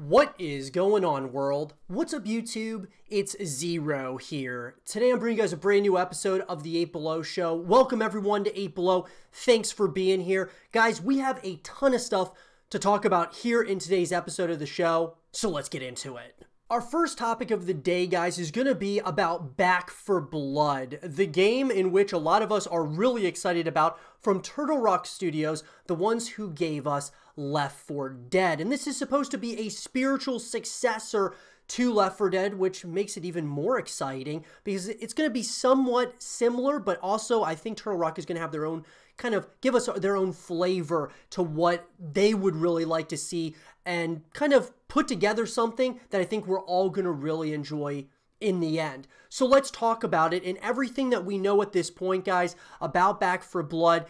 What is going on, world? What's up, YouTube? It's Zero here. Today I'm bringing you guys a brand new episode of the 8 Below Show. Welcome everyone to 8 Below. Thanks for being here. Guys, we have a ton of stuff to talk about here in today's episode of the show, so let's get into it. Our first topic of the day, guys, is going to be about Back 4 Blood, the game in which a lot of us are really excited about from Turtle Rock Studios, the ones who gave us Left 4 Dead. And this is supposed to be a spiritual successor to Left 4 Dead, which makes it even more exciting because it's going to be somewhat similar, but also I think Turtle Rock is going to have their own kind of give us their own flavor to what they would really like to see and kind of put together something that I think we're all going to really enjoy in the end. So let's talk about it and everything that we know at this point, guys, about Back 4 Blood.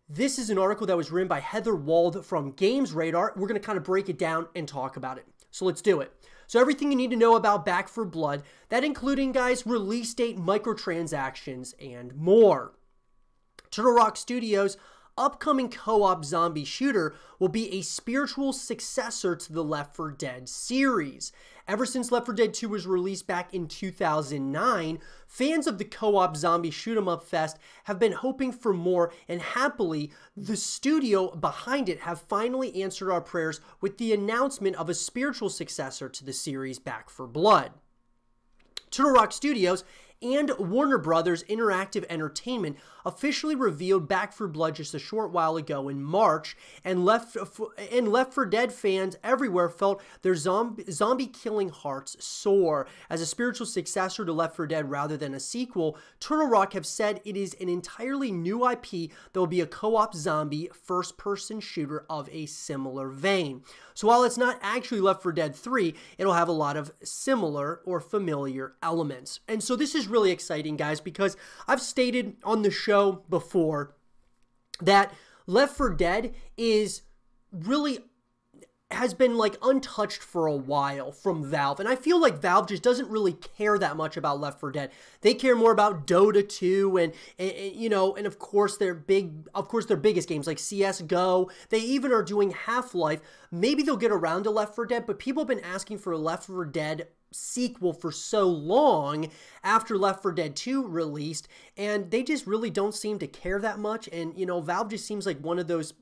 This is an article that was written by Heather Wald from Games Radar. We're going to kind of break it down and talk about it. So let's do it. So everything you need to know about Back 4 Blood, that including, guys, release date, microtransactions, and more. Turtle Rock Studios' upcoming co-op zombie shooter will be a spiritual successor to the Left 4 Dead series. Ever since Left 4 Dead 2 was released back in 2009, fans of the co-op zombie shoot-'em-up fest have been hoping for more, and happily, the studio behind it have finally answered our prayers with the announcement of a spiritual successor to the series Back 4 Blood. Turtle Rock Studios and Warner Brothers Interactive Entertainment officially revealed Back 4 Blood just a short while ago in March, and Left 4 Dead fans everywhere felt their zombie killing hearts soar. As a spiritual successor to Left 4 Dead rather than a sequel, Turtle Rock have said it is an entirely new IP that will be a co-op zombie first-person shooter of a similar vein. So while it's not actually Left 4 Dead 3, it'll have a lot of similar or familiar elements. And so this is really exciting, guys, because I've stated on the show before that Left 4 Dead has been like untouched for a while from Valve, and I feel like Valve just doesn't really care that much about Left 4 Dead. They care more about Dota 2 and you know, and of course their biggest games like CS:GO. They even are doing Half-Life. Maybe they'll get around to Left 4 Dead, but people have been asking for a Left 4 Dead sequel for so long after Left 4 Dead 2 released, and they just really don't seem to care that much. And you know, Valve just seems like one of those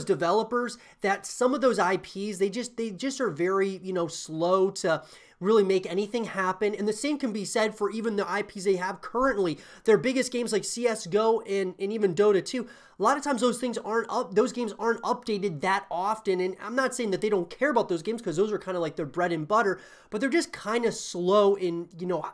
developers that some of those IPs, they just are very, slow to really make anything happen. And the same can be said for even the IPs they have currently. Their biggest games like CS:GO and even Dota 2, a lot of times those games aren't updated that often. And I'm not saying that they don't care about those games, because those are kind of like their bread and butter, but they're just kind of slow in,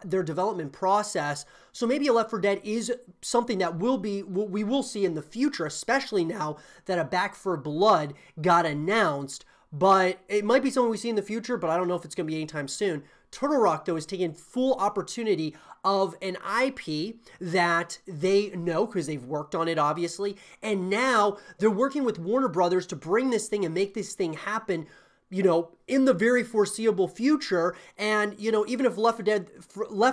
their development process. So maybe a Left 4 Dead is something that we will see in the future, especially now that a Back 4 Blood got announced. But it might be something we see in the future, but I don't know if it's going to be anytime soon. Turtle Rock, though, is taking full opportunity of an IP that they know because they've worked on it, obviously. And now they're working with Warner Brothers to bring this thing and make this thing happen, in the very foreseeable future. And, even if Left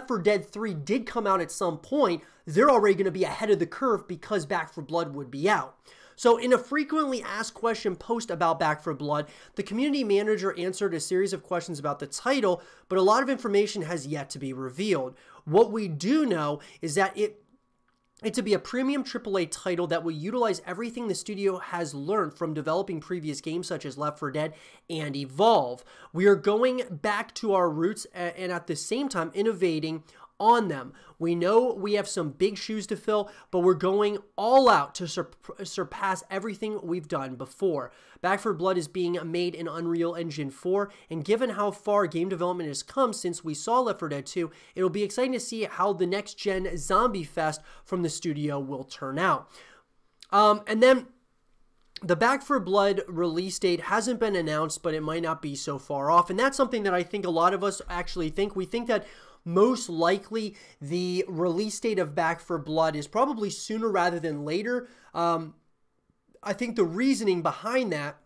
4 Dead 3 did come out at some point, they're already going to be ahead of the curve because Back 4 Blood would be out. So in a frequently asked question post about Back 4 Blood, the community manager answered a series of questions about the title, but a lot of information has yet to be revealed. What we do know is that it's to be a premium AAA title that will utilize everything the studio has learned from developing previous games such as Left 4 Dead and Evolve. We are going back to our roots and at the same time innovating on them. We know we have some big shoes to fill, but we're going all out to surpass everything we've done before. Back 4 Blood is being made in Unreal Engine 4, and given how far game development has come since we saw Left 4 Dead 2, it'll be exciting to see how the next-gen zombie fest from the studio will turn out. And then the Back 4 Blood release date hasn't been announced, but it might not be so far off, and that's something that I think a lot of us actually think. We think that most likely the release date of Back 4 Blood is probably sooner rather than later. I think the reasoning behind that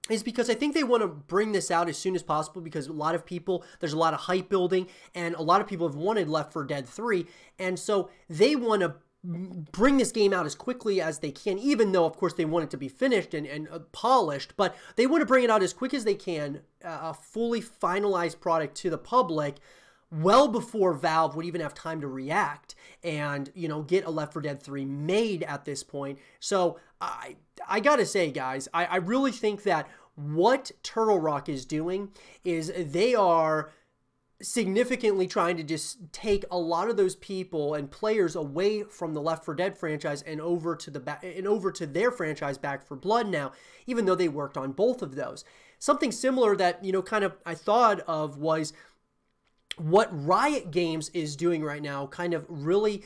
is because I think they want to bring this out as soon as possible, because a lot of people, there's a lot of hype building, and a lot of people have wanted Left 4 Dead 3, and so they want to bring this game out as quickly as they can, even though, of course, they want it to be finished and polished, but they want to bring it out as quick as they can, a fully finalized product to the public, well before Valve would even have time to react and, you know, get a Left 4 Dead 3 made at this point. So I gotta say, guys, I really think that what Turtle Rock is doing is they are significantly trying to just take a lot of those people and players away from the Left 4 Dead franchise and over to their franchise Back 4 Blood now, even though they worked on both of those. Something similar that, you know, kind of I thought of was what Riot Games is doing right now, kind of really,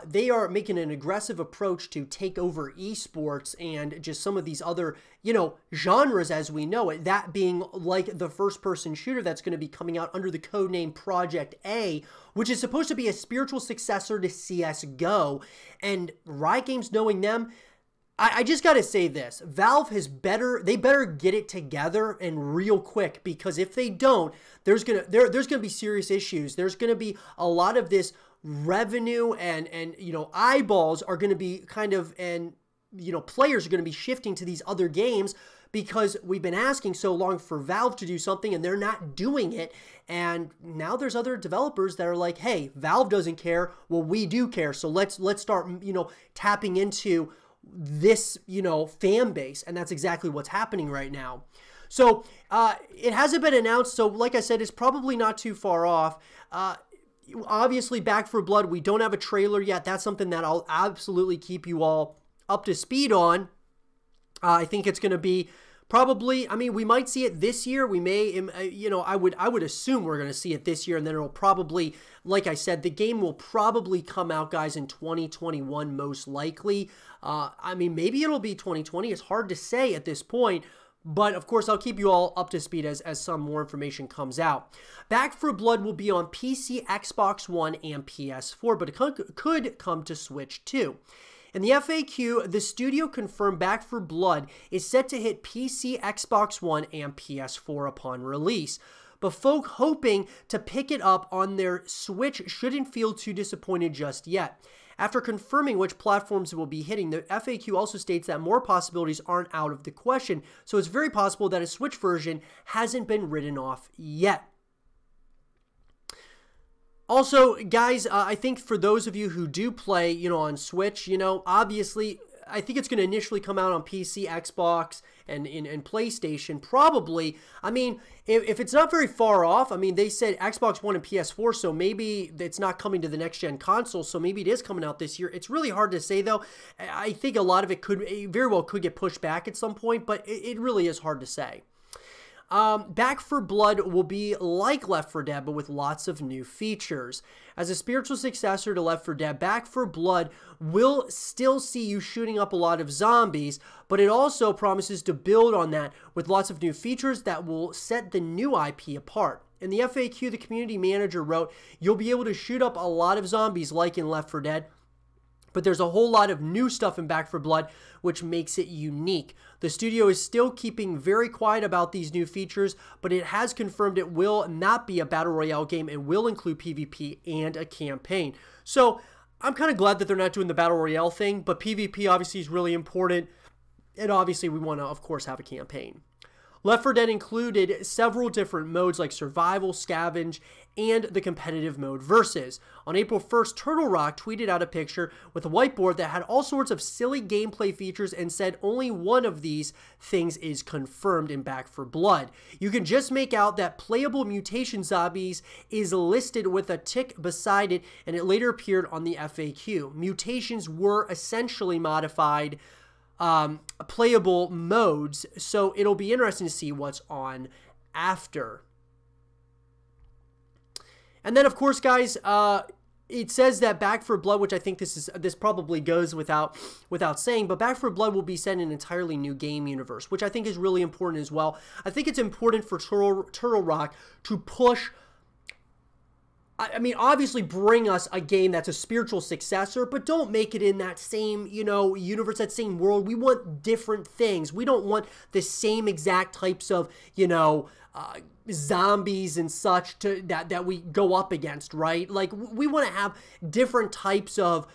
they are making an aggressive approach to take over esports and just some of these other, you know, genres as we know it, that being like the first-person shooter that's going to be coming out under the codename Project A, which is supposed to be a spiritual successor to CSGO. And Riot Games, knowing them, I just got to say this, Valve they better get it together and real quick, because if they don't, there's going to be serious issues. There's going to be a lot of this revenue and you know, eyeballs are going to be kind of, and you know, players are going to be shifting to these other games because we've been asking so long for Valve to do something and they're not doing it. And now there's other developers that are like, hey, Valve doesn't care. Well, we do care. So let's start, you know, tapping into this, you know, fan base, and that's exactly what's happening right now. So it hasn't been announced, so like I said, it's probably not too far off. Obviously, Back 4 Blood, we don't have a trailer yet. That's something that I'll absolutely keep you all up to speed on. I think it's going to be probably, I mean, we might see it this year. We may, you know, I would assume we're going to see it this year, and then it'll probably, like I said, the game will probably come out, guys, in 2021 most likely. I mean, maybe it'll be 2020. It's hard to say at this point. But, of course, I'll keep you all up to speed as some more information comes out. Back 4 Blood will be on PC, Xbox One, and PS4, but it could come to Switch too. In the FAQ, the studio confirmed Back 4 Blood is set to hit PC, Xbox One, and PS4 upon release. But folk hoping to pick it up on their Switch shouldn't feel too disappointed just yet. After confirming which platforms it will be hitting, the FAQ also states that more possibilities aren't out of the question, so it's very possible that a Switch version hasn't been written off yet. Also, guys, I think for those of you who do play, you know, on Switch, you know, obviously, I think it's going to initially come out on PC, Xbox, and PlayStation, probably. I mean, if it's not very far off, I mean, they said Xbox One and PS4, so maybe it's not coming to the next-gen console, so maybe it is coming out this year. It's really hard to say, though. I think a lot of it very well could get pushed back at some point, but it really is hard to say. Back 4 Blood will be like Left 4 Dead, but with lots of new features. As a spiritual successor to Left 4 Dead, Back 4 Blood will still see you shooting up a lot of zombies, but it also promises to build on that with lots of new features that will set the new IP apart. In the FAQ, the community manager wrote, "You'll be able to shoot up a lot of zombies like in Left 4 Dead, but there's a whole lot of new stuff in Back 4 Blood, which makes it unique." The studio is still keeping very quiet about these new features, but it has confirmed it will not be a Battle Royale game and will include PvP and a campaign. So I'm kind of glad that they're not doing the Battle Royale thing, but PvP obviously is really important, and obviously we want to, of course, have a campaign. Left 4 Dead included several different modes like Survival, Scavenge, and the competitive mode Versus. On April 1st, Turtle Rock tweeted out a picture with a whiteboard that had all sorts of silly gameplay features and said only one of these things is confirmed in Back 4 Blood. You can just make out that playable mutation zombies is listed with a tick beside it, and it later appeared on the FAQ. Mutations were essentially modified playable modes, so it'll be interesting to see what's on after. And then, of course, guys, it says that Back 4 Blood, which I think this probably goes without saying, but Back 4 Blood will be set in an entirely new game universe, which I think is really important as well. I think it's important for Turtle Rock to push I mean, obviously bring us a game that's a spiritual successor, but don't make it in that same, you know, universe, that same world. We want different things. We don't want the same exact types of, you know, zombies and such that we go up against, right? Like, we want to have different types of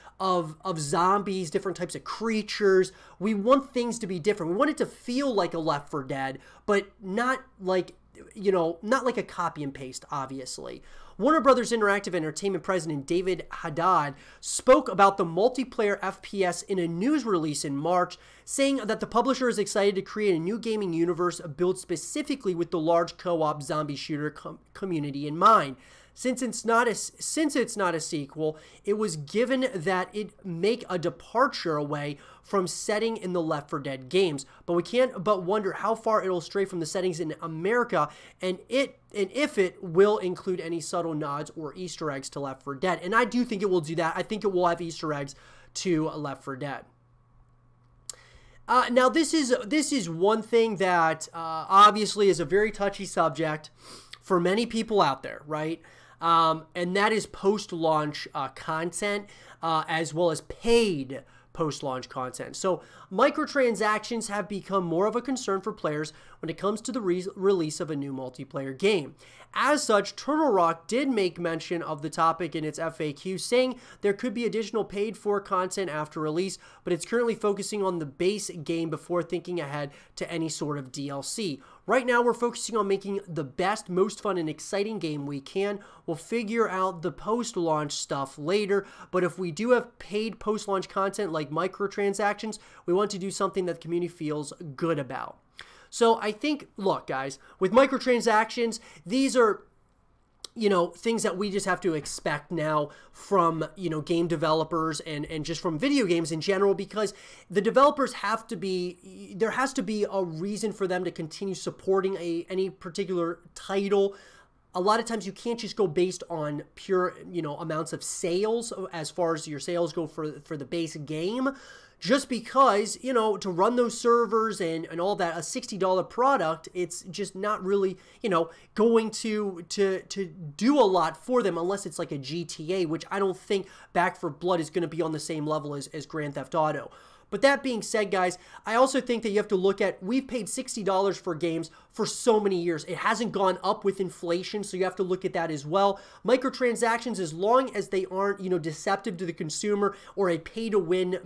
zombies, different types of creatures. We want things to be different. We want it to feel like a Left 4 Dead, but not like, you know, not like a copy and paste, obviously. Warner Brothers Interactive Entertainment president David Haddad spoke about the multiplayer FPS in a news release in March, saying that the publisher is excited to create a new gaming universe built specifically with the large co-op zombie shooter community in mind. Since it's not a sequel, it was given that it make a departure away from setting in the Left 4 Dead games, but we can't but wonder how far it'll stray from the settings in America, and if it will include any subtle nods or Easter eggs to Left 4 Dead. And I do think it will do that. I think it will have Easter eggs to Left 4 Dead. Now, this is one thing that obviously is a very touchy subject for many people out there, right? And that is post-launch content, as well as paid post-launch content. So microtransactions have become more of a concern for players when it comes to the release of a new multiplayer game. As such, Turtle Rock did make mention of the topic in its FAQ, saying there could be additional paid-for content after release, but it's currently focusing on the base game before thinking ahead to any sort of DLC. Right now, we're focusing on making the best, most fun, and exciting game we can. We'll figure out the post-launch stuff later, but if we do have paid post-launch content like microtransactions, we want to do something that the community feels good about. So I think, look, guys, with microtransactions, these are, you know, things that we just have to expect now from, you know, game developers and just from video games in general, because the developers have to be, there has to be a reason for them to continue supporting any particular title. A lot of times you can't just go based on pure, you know, amounts of sales as far as your sales go for the base game. Just because, you know, to run those servers and all that, a $60 product, it's just not really, you know, going to do a lot for them unless it's like a GTA, which I don't think Back 4 Blood is going to be on the same level as Grand Theft Auto. But that being said, guys, I also think that you have to look at, we've paid $60 for games for so many years. It hasn't gone up with inflation, so you have to look at that as well. Microtransactions, as long as they aren't, you know, deceptive to the consumer or a pay-to-win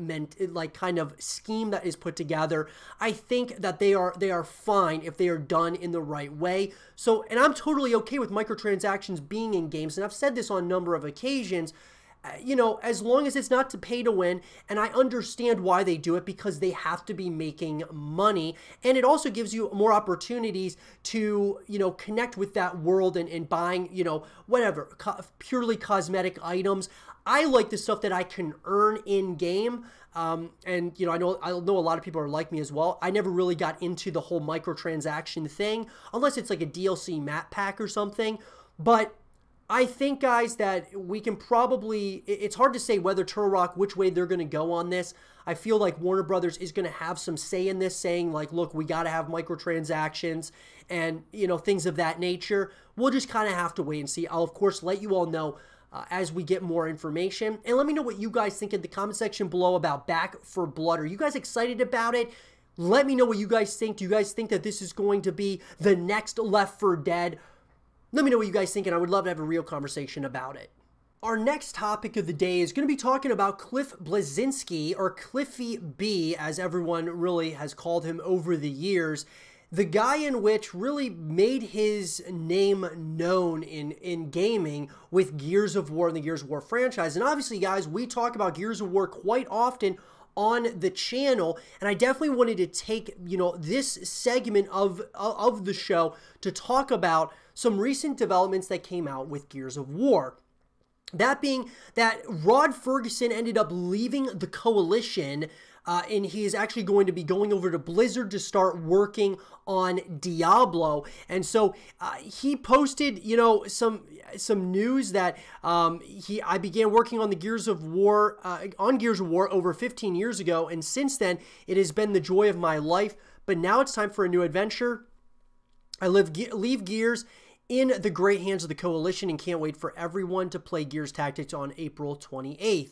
like kind of scheme that is put together, I think that they are fine if they are done in the right way. So, and I'm totally okay with microtransactions being in games, and I've said this on a number of occasions. You know, as long as it's not to pay to win, and I understand why they do it, because they have to be making money, and it also gives you more opportunities to, you know, connect with that world and buying, you know, whatever, purely cosmetic items. I like the stuff that I can earn in game. And, you know, I know a lot of people are like me as well. I never really got into the whole microtransaction thing, unless it's like a DLC map pack or something, but I think, guys, that we can probably, it's hard to say whether Turtle Rock, which way they're going to go on this. I feel like Warner Brothers is going to have some say in this, saying like, look, we got to have microtransactions and, you know, things of that nature. We'll just kind of have to wait and see. I'll, of course, let you all know as we get more information. And let me know what you guys think in the comment section below about Back 4 Blood. Are you guys excited about it? Let me know what you guys think. Do you guys think that this is going to be the next Left 4 Dead? Let me know what you guys think, and I would love to have a real conversation about it. Our next topic of the day is going to be talking about Cliff Bleszinski, or Cliffy B, as everyone really has called him over the years. The guy in which really made his name known in gaming with Gears of War and the Gears of War franchise. And obviously, guys, we talk about Gears of War quite often on the channel, and I definitely wanted to take, you know, this segment of the show to talk about some recent developments that came out with Gears of War. That being that Rod Ferguson ended up leaving the Coalition, and he is actually going to be going over to Blizzard to start working on Diablo. And so he posted, you know, some news that I began working on the Gears of War over 15 years ago, and since then it has been the joy of my life. But now it's time for a new adventure. I leave Gears in the great hands of the Coalition and can't wait for everyone to play Gears Tactics on April 28th.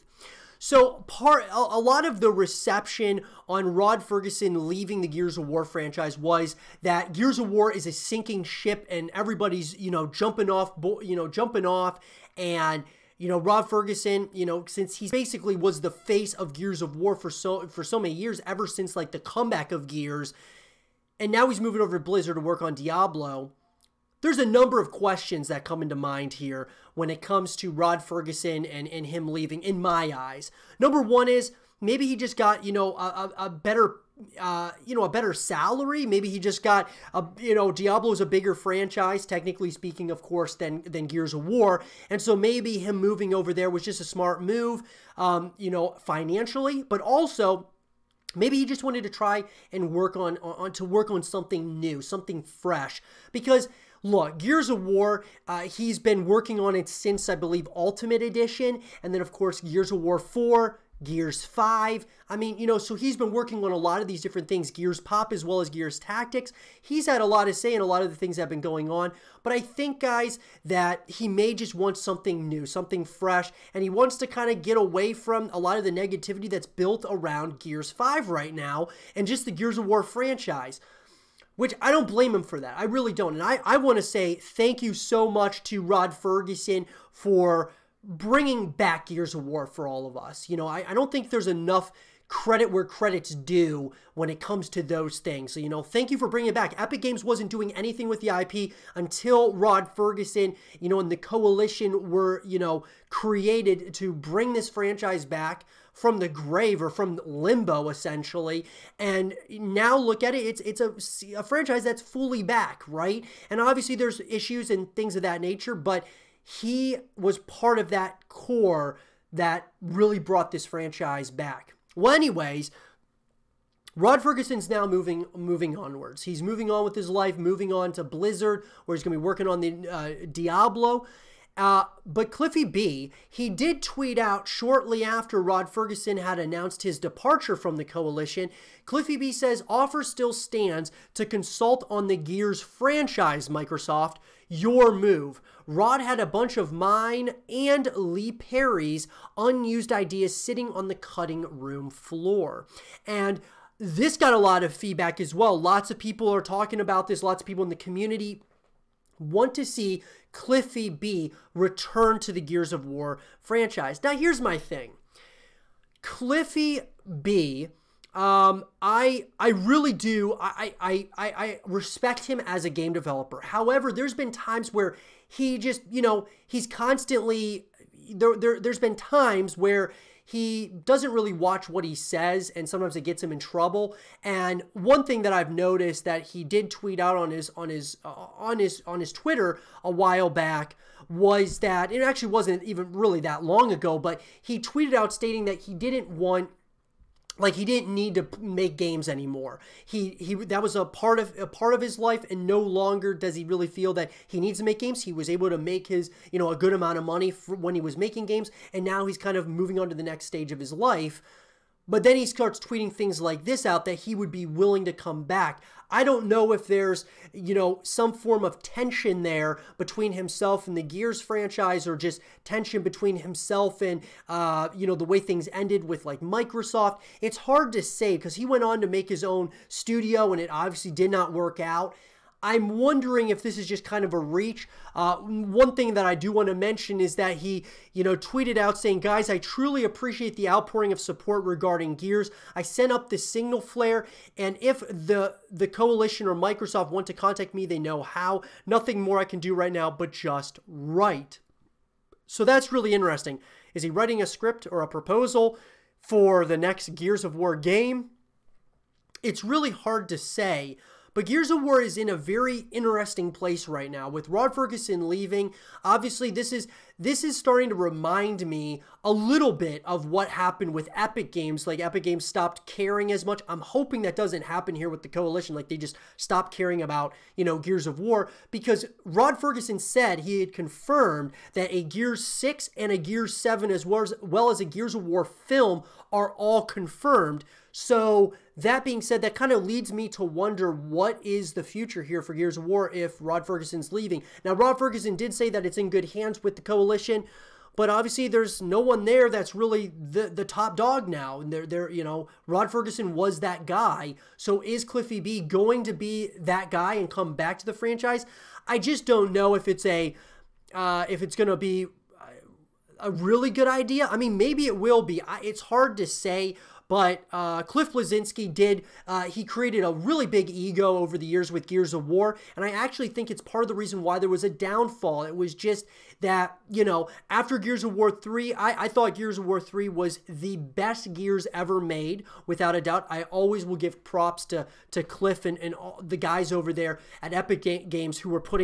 So a lot of the reception on Rod Ferguson leaving the Gears of War franchise was that Gears of War is a sinking ship and everybody's, jumping off and Rod Ferguson, since he basically was the face of Gears of War for so many years, ever since like the comeback of Gears, and now he's moving over to Blizzard to work on Diablo. There's a number of questions that come into mind here when it comes to Rod Ferguson and him leaving, in my eyes. Number one is maybe he just got, a better a better salary. Maybe he just got, Diablo's a bigger franchise, technically speaking, of course, than Gears of War. And so maybe him moving over there was just a smart move, financially, but also maybe he just wanted to try and work on something new, something fresh. Because look, Gears of War, he's been working on it since, I believe, Ultimate Edition, and then of course Gears of War 4, Gears 5. I mean, so he's been working on a lot of these different things, Gears Pop as well as Gears Tactics. He's had a lot to say in a lot of the things that have been going on, but I think, guys, that he may just want something new, something fresh, and he wants to kind of get away from a lot of the negativity that's built around Gears 5 right now and just the Gears of War franchise. Which I don't blame him for that. I really don't. And I want to say thank you so much to Rod Ferguson for bringing back Gears of War for all of us. I don't think there's enough credit where credit's due when it comes to those things. So, thank you for bringing it back. Epic Games wasn't doing anything with the IP until Rod Ferguson, and the Coalition were, created to bring this franchise back from the grave or from limbo, essentially. And now look at it, it's a franchise that's fully back, right? And obviously there's issues and things of that nature, but he was part of that core that really brought this franchise back. Well, anyways, Rod Ferguson's now moving onwards. He's moving on with his life, moving on to Blizzard, where he's going to be working on the Diablo. But Cliffy B, he did tweet out shortly after Rod Ferguson had announced his departure from the Coalition. Cliffy B says, offer still stands to consult on the Gears franchise, Microsoft. Your move. Rod had a bunch of mine and Lee Perry's unused ideas sitting on the cutting room floor. And this got a lot of feedback as well. Lots of people are talking about this. Lots of people in the community want to see Cliffy B return to the Gears of War franchise. Now, here's my thing. Cliffy B, I really do. I respect him as a game developer. However, there's been times where he just, he's constantly, there's been times where he doesn't really watch what he says, and sometimes it gets him in trouble. And one thing that I've noticed that he did tweet out on his Twitter a while back was that it actually wasn't even really that long ago, but he tweeted out stating that he didn't want, like, he didn't need to make games anymore. That was a part of his life, and no longer does he really feel that he needs to make games. He was able to make his, a good amount of money when he was making games, and now he's kind of moving on to the next stage of his life. But then he starts tweeting things like this out, that he would be willing to come back. I don't know if there's, some form of tension there between himself and the Gears franchise, or just tension between himself and, the way things ended with, like, Microsoft. It's hard to say, because he went on to make his own studio, and it obviously did not work out. I'm wondering if this is just kind of a reach. One thing that I do want to mention is that he, tweeted out saying, guys, I truly appreciate the outpouring of support regarding Gears. I sent up the signal flare, and if the Coalition or Microsoft want to contact me, they know how. Nothing more I can do right now but just write. So that's really interesting. Is he writing a script or a proposal for the next Gears of War game? It's really hard to say. But Gears of War is in a very interesting place right now. With Rod Ferguson leaving, obviously this is starting to remind me a little bit of what happened with Epic Games. Like, Epic Games stopped caring as much. I'm hoping that doesn't happen here with the Coalition. Like, they just stopped caring about, Gears of War. Because Rod Ferguson said he had confirmed that a Gears 6 and a Gears 7 as well as a Gears of War film are all confirmed. So that being said, that kind of leads me to wonder what is the future here for Gears of War if Rod Ferguson's leaving. Now, Rod Ferguson did say that it's in good hands with the Coalition, but obviously there's no one there that's really the top dog now. And Rod Ferguson was that guy. So is Cliffy B going to be that guy and come back to the franchise? I just don't know if it's going to be a really good idea. I mean, maybe it will be. It's hard to say. But Cliff Bleszinski he created a really big ego over the years with Gears of War. And I actually think it's part of the reason why there was a downfall. It was just that, after Gears of War 3, I thought Gears of War 3 was the best Gears ever made, without a doubt. I always will give props to Cliff and all the guys over there at Epic Games who were put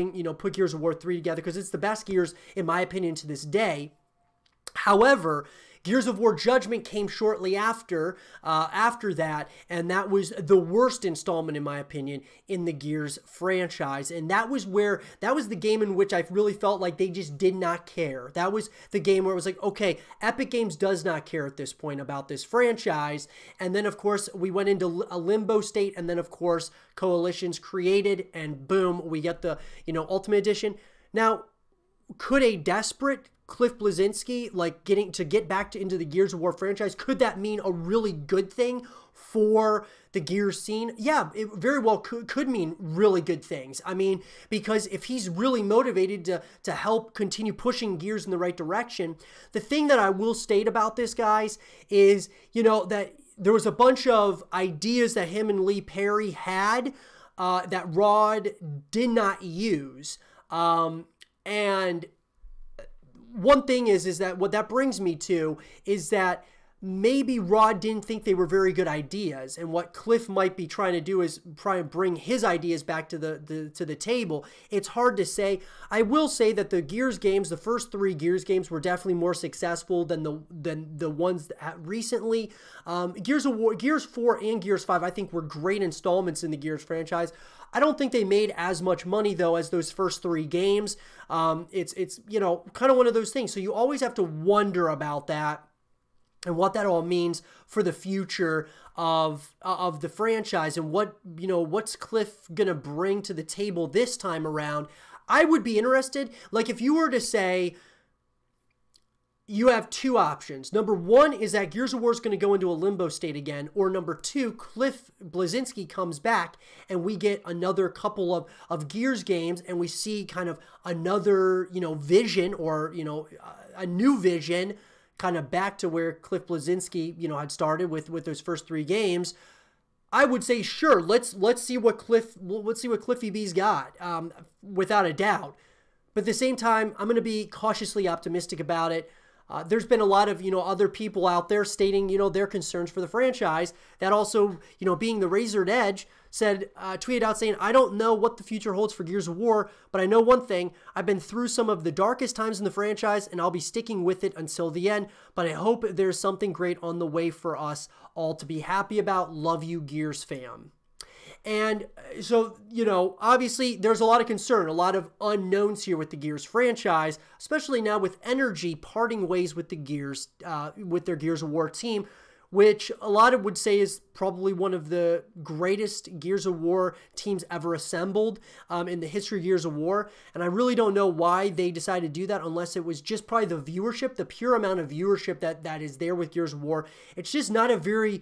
Gears of War 3 together, because it's the best Gears, in my opinion, to this day. However, Gears of War Judgment came shortly after that, and that was the worst installment, in my opinion, in the Gears franchise. And that was the game in which I really felt like they just did not care. That was the game where it was like, okay, Epic Games does not care at this point about this franchise. And then, of course, we went into a limbo state, and then, of course, Coalition's created, and boom, we get the, Ultimate Edition. Now, could a desperate Cliff Bleszinski get back into the Gears of War franchise, could that mean a really good thing for the Gears scene? Yeah, it very well could mean really good things. I mean, because if he's really motivated to help continue pushing Gears in the right direction, the thing that I will state about this, guys, is, that there was a bunch of ideas that him and Lee Perry had that Rod did not use. And one thing is that what that brings me to is that maybe Rod didn't think they were very good ideas, and what Cliff might be trying to do is try and bring his ideas back to the table. It's hard to say. I will say that the Gears games, the first 3 Gears games, were definitely more successful than the ones that recently. Gears 4 and Gears 5, I think, were great installments in the Gears franchise. I don't think they made as much money, though, as those first 3 games. It's kind of one of those things. So you always have to wonder about that and what that all means for the future of the franchise, and what's Cliff gonna bring to the table this time around. I would be interested, like, if you were to say, you have 2 options. Number 1 is that Gears of War is going to go into a limbo state again. Or number 2, Cliff Bleszinski comes back and we get another couple of Gears games, and we see kind of another, vision, or, a new vision, kind of back to where Cliff Bleszinski, had started with those first 3 games. I would say, sure, let's see what Cliffy B's got, without a doubt. But at the same time, I'm going to be cautiously optimistic about it. There's been a lot of, other people out there stating, their concerns for the franchise. That also, being the Razored Edge, tweeted out saying, I don't know what the future holds for Gears of War, but I know one thing. I've been through some of the darkest times in the franchise, and I'll be sticking with it until the end. But I hope there's something great on the way for us all to be happy about. Love you, Gears fam. And so, obviously there's a lot of concern, a lot of unknowns here with the Gears franchise, especially now with Energy parting ways with the Gears, with their Gears of War team, which a lot of would say is probably one of the greatest Gears of War teams ever assembled in the history of Gears of War. And I really don't know why they decided to do that, unless it was just probably the viewership, the pure amount of viewership that is there with Gears of War. It's just not a very...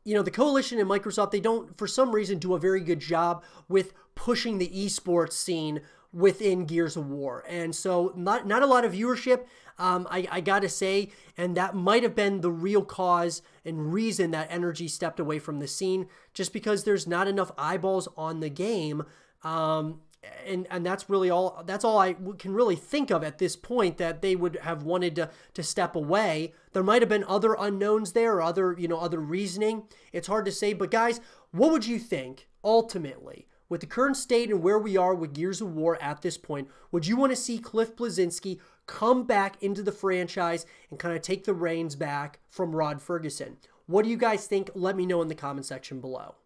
the Coalition and Microsoft, they don't, for some reason, do a very good job with pushing the esports scene within Gears of War. And so not a lot of viewership, I gotta say, and that might have been the real cause and reason that Energy stepped away from the scene, just because there's not enough eyeballs on the game. And that's really all. That's all I can really think of at this point, that they would have wanted to step away. There might have been other unknowns there, or other reasoning. It's hard to say. But guys, what would you think ultimately with the current state and where we are with Gears of War at this point? Would you want to see Cliff Bleszinski come back into the franchise and kind of take the reins back from Rod Ferguson? What do you guys think? Let me know in the comment section below.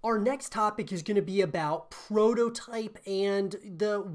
Our next topic is going to be about Prototype and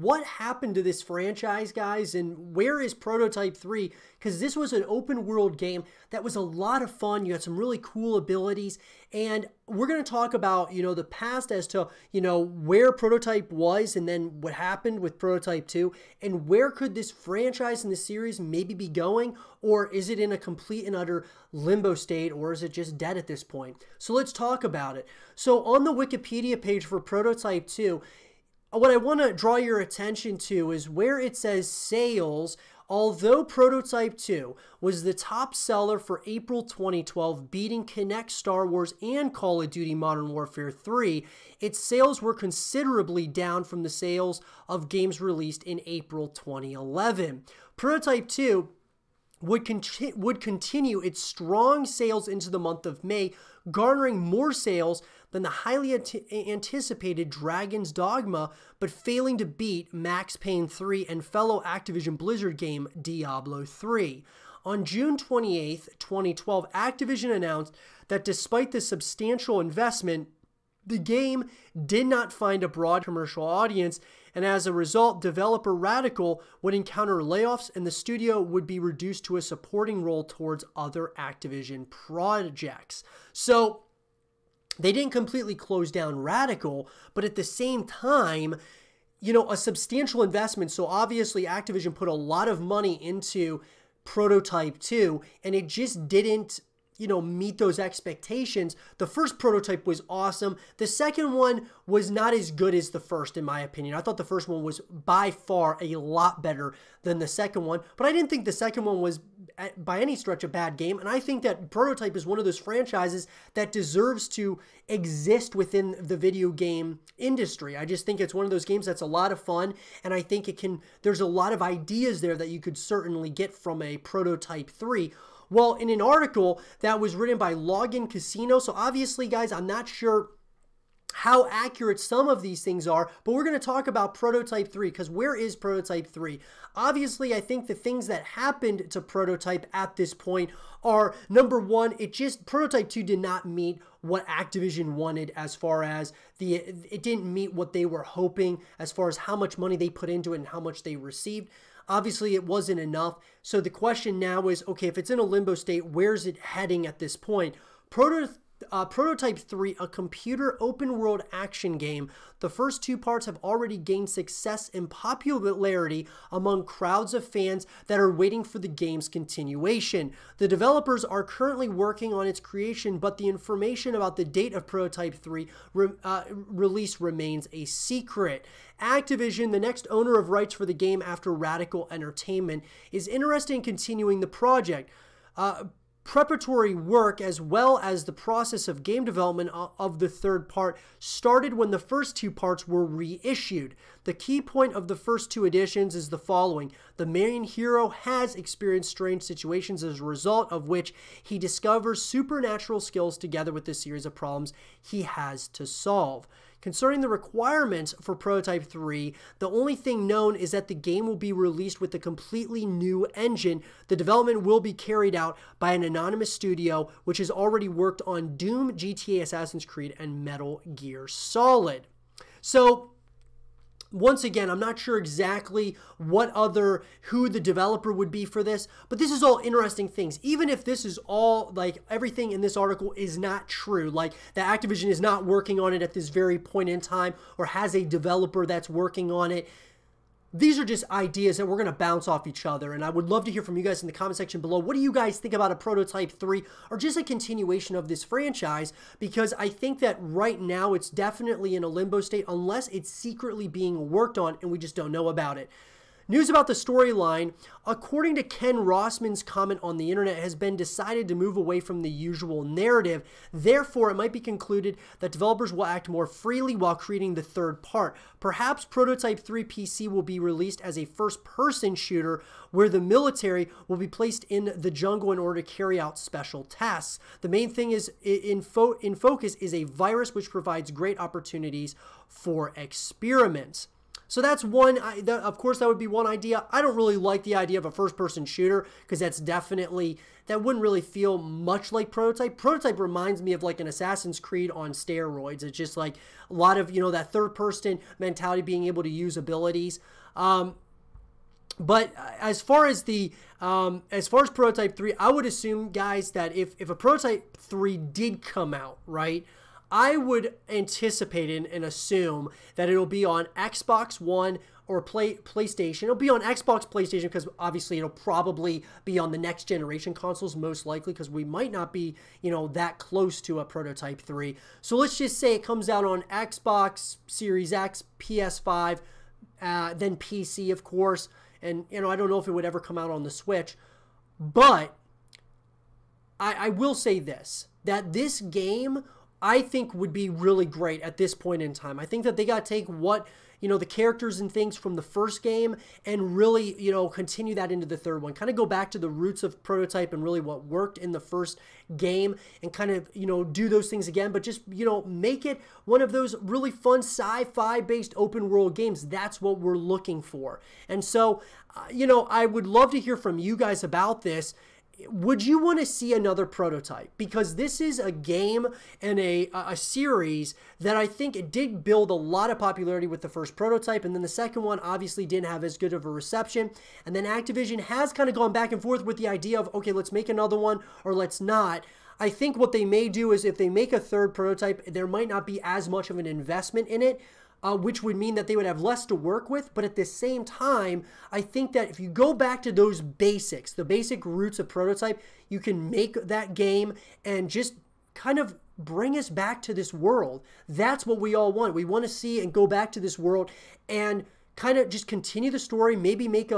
what happened to this franchise, guys, and where is Prototype 3? Because this was an open world game that was a lot of fun. You had some really cool abilities, and we're going to talk about, the past as to, where Prototype was and then what happened with Prototype 2, and where could this franchise and the series maybe be going, or is it in a complete and utter limbo state, or is it just dead at this point? So let's talk about it. So on the Wikipedia page for Prototype 2, what I want to draw your attention to is where it says sales. Although Prototype 2 was the top seller for April 2012, beating Kinect, Star Wars, and Call of Duty Modern Warfare 3, its sales were considerably down from the sales of games released in April 2011. Prototype 2 would continue its strong sales into the month of May, garnering more sales than the highly anticipated Dragon's Dogma, but failing to beat Max Payne 3 and fellow Activision Blizzard game Diablo 3. On June 28, 2012, Activision announced that despite the substantial investment, the game did not find a broad commercial audience, and as a result, developer Radical would encounter layoffs and the studio would be reduced to a supporting role towards other Activision projects. So they didn't completely close down Radical, but at the same time, a substantial investment. So obviously Activision put a lot of money into Prototype 2, and it just didn't meet those expectations. The first Prototype was awesome. The second one was not as good as the first, in my opinion. I thought the first one was by far a lot better than the second one, but I didn't think the second one was by any stretch a bad game, and I think that Prototype is one of those franchises that deserves to exist within the video game industry. I just think it's one of those games that's a lot of fun, and I think there's a lot of ideas there that you could certainly get from a Prototype 3. Well, in an article that was written by Login Casino, so obviously, guys, I'm not sure how accurate some of these things are, but we're going to talk about Prototype 3, because where is Prototype 3? Obviously, I think the things that happened to Prototype at this point are, number one, Prototype 2 did not meet what Activision wanted as far as it didn't meet what they were hoping as far as how much money they put into it and how much they received. Obviously, it wasn't enough. So the question now is, okay, if it's in a limbo state, where's it heading at this point? Prototype 3, a computer open-world action game. The first two parts have already gained success and popularity among crowds of fans that are waiting for the game's continuation. The developers are currently working on its creation, but the information about the date of Prototype 3 release remains a secret. Activision, the next owner of rights for the game after Radical Entertainment, is interested in continuing the project. Preparatory work as well as the process of game development of the third part started when the first two parts were reissued. The key point of the first two editions is the following. The main hero has experienced strange situations as a result of which he discovers supernatural skills together with the series of problems he has to solve. Concerning the requirements for Prototype 3, the only thing known is that the game will be released with a completely new engine. The development will be carried out by an anonymous studio, which has already worked on Doom, GTA, Assassin's Creed, and Metal Gear Solid. So, once again, I'm not sure exactly who the developer would be for this, but this is all interesting things. Even if this is all, everything in this article is not true, that Activision is not working on it at this very point in time or has a developer that's working on it. These are just ideas that we're going to bounce off each other, and I would love to hear from you guys in the comment section below. What do you guys think about a Prototype 3 or just a continuation of this franchise? Because I think that right now it's definitely in a limbo state unless it's secretly being worked on and we just don't know about it. News about the storyline. According to Ken Rossman's comment on the internet, it has been decided to move away from the usual narrative. Therefore, it might be concluded that developers will act more freely while creating the third part. Perhaps Prototype 3 PC will be released as a first-person shooter where the military will be placed in the jungle in order to carry out special tasks. The main thing is in focus is a virus which provides great opportunities for experiments. So that's one, of course, that would be one idea. I don't really like the idea of a first-person shooter because that wouldn't really feel much like Prototype. Prototype reminds me of like an Assassin's Creed on steroids. It's just like a lot of, that third-person mentality, being able to use abilities. But as far as Prototype 3, I would assume, guys, that if a Prototype 3 did come out, right, I would anticipate and assume that it'll be on Xbox One or PlayStation. It'll be on Xbox, PlayStation, because obviously it'll probably be on the next generation consoles, most likely, because we might not be, that close to a Prototype 3. So let's just say it comes out on Xbox Series X, PS5, then PC, of course. And, I don't know if it would ever come out on the Switch. But I will say this, that this game, I think, would be really great at this point in time. I think that they got to take what, the characters and things from the first game and really, continue that into the third one. Kind of go back to the roots of Prototype and really what worked in the first game and kind of, do those things again. But just, make it one of those really fun sci-fi based open world games. That's what we're looking for. And so, I would love to hear from you guys about this. Would you want to see another Prototype? Because this is a game and a series that I think it did build a lot of popularity with the first Prototype, and then the second one obviously didn't have as good of a reception. And then Activision has kind of gone back and forth with the idea of, okay, let's make another one or let's not. I think what they may do is if they make a third Prototype, there might not be as much of an investment in it. Which would mean that they would have less to work with. But at the same time, I think that if you go back to those basics, the basic roots of Prototype, you can make that game and just kind of bring us back to this world. That's what we all want. We want to see and go back to this world and kind of just continue the story, maybe make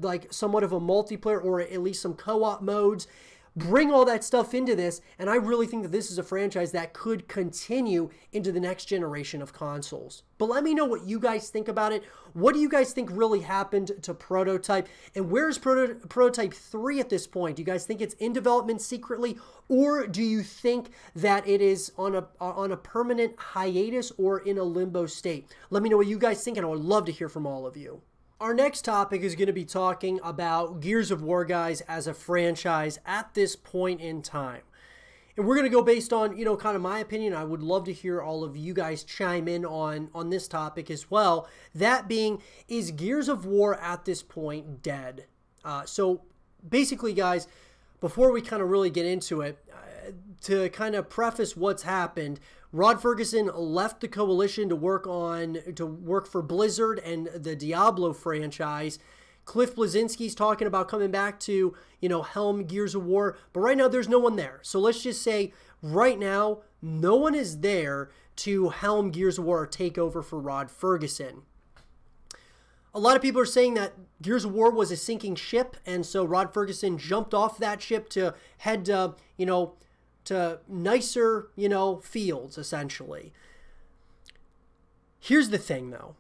like somewhat of a multiplayer or at least some co-op modes. Bring all that stuff into this, and I really think that this is a franchise that could continue into the next generation of consoles. But let me know what you guys think about it. What do you guys think really happened to Prototype? And where's Prototype 3 at this point? Do you guys think it's in development secretly, or do you think that it is on a permanent hiatus or in a limbo state? Let me know what you guys think, and I would love to hear from all of you. Our next topic is going to be talking about Gears of War, guys, as a franchise at this point in time. And we're going to go based on, kind of my opinion. I would love to hear all of you guys chime in on this topic as well. That being, is Gears of War at this point dead? So basically, guys, before we kind of really get into it, to kind of preface what's happened, Rod Ferguson left the Coalition to work for Blizzard and the Diablo franchise. Cliff Bleszinski's talking about coming back to, helm Gears of War, but right now there's no one there. So let's just say right now, no one is there to helm Gears of War or take over for Rod Ferguson. A lot of people are saying that Gears of War was a sinking ship, and so Rod Ferguson jumped off that ship to head to, to nicer, fields, essentially. Here's the thing, though.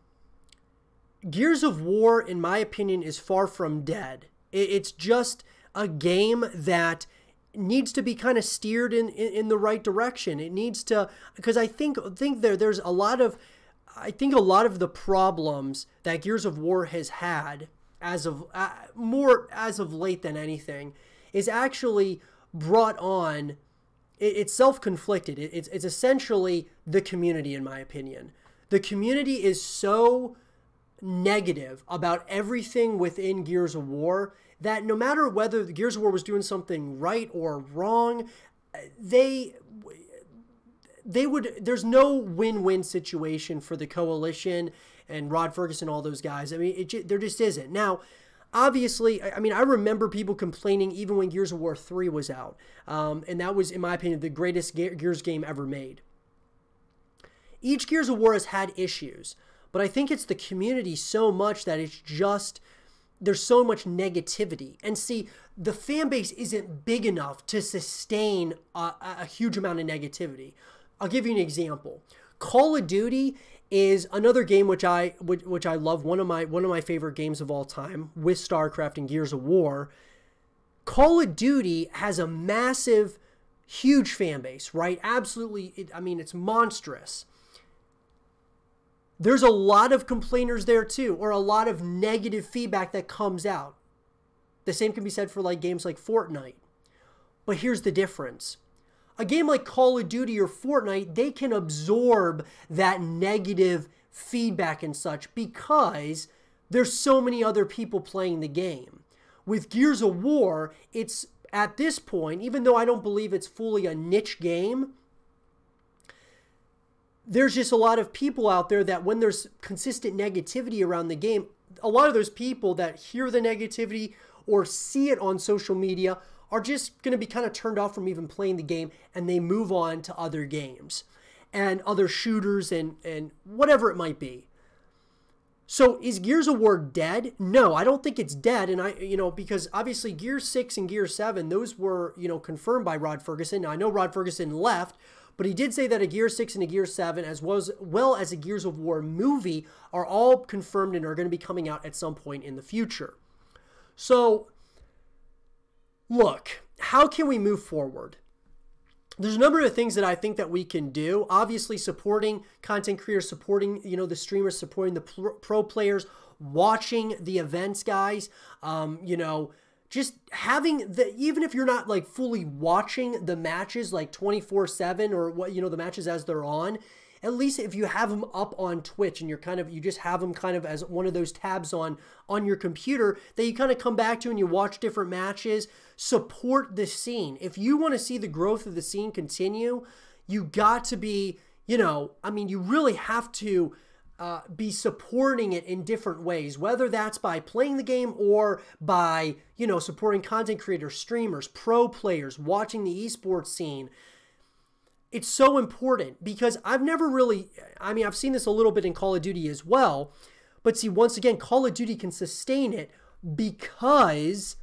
Gears of War, in my opinion, is far from dead. It's just a game that needs to be kind of steered in the right direction. It needs to, because I think there's a lot of, I think a lot of the problems that Gears of War has had more as of late than anything is actually brought on. It's self-conflicted. It's essentially the community, in my opinion. The community is so negative about everything within Gears of War that no matter whether the Gears of War was doing something right or wrong, there's no win-win situation for the Coalition and Rod Ferguson, all those guys. I mean, there just isn't. Now, obviously, I mean, I remember people complaining even when Gears of War 3 was out. And that was, in my opinion, the greatest Gears game ever made. Each Gears of War has had issues, but I think it's the community so much that it's just, there's so much negativity. And see, the fan base isn't big enough to sustain a huge amount of negativity. I'll give you an example. Call of Duty is another game which I love, one of my favorite games of all time, with StarCraft and Gears of War. Call of Duty has a massive, huge fan base, right? Absolutely, I mean, it's monstrous. there's a lot of complainers there too, or a lot of negative feedback that comes out. The same can be said for like games like Fortnite. But here's the difference. A game like Call of Duty or Fortnite, they can absorb that negative feedback and such because there's so many other people playing the game. With Gears of War, it's at this point, even though I don't believe it's fully a niche game, there's just a lot of people out there that when there's consistent negativity around the game, a lot of those people that hear the negativity or see it on social media are just going to be kind of turned off from even playing the game, and they move on to other games and other shooters and whatever it might be. So is Gears of War dead? No, I don't think it's dead. And because obviously Gears 6 and Gears 7, those were, confirmed by Rod Ferguson. Now I know Rod Ferguson left, but he did say that a Gears 6 and a Gears 7, as well as a Gears of War movie, are all confirmed and are going to be coming out at some point in the future. So, look, how can we move forward? There's a number of things that I think that we can do. Obviously, supporting content creators, supporting, the streamers, supporting the pro players, watching the events, guys, just having even if you're not like fully watching the matches like 24/7 or what, the matches as they're on, at least if you have them up on Twitch and you just have them kind of as one of those tabs on your computer that you kind of come back to and you watch different matches, support the scene. If you want to see the growth of the scene continue, you got to be, you really have to be supporting it in different ways, whether that's by playing the game or by, supporting content creators, streamers, pro players, watching the esports scene. It's so important because I've seen this a little bit in Call of Duty as well, but see, once again, Call of Duty can sustain it because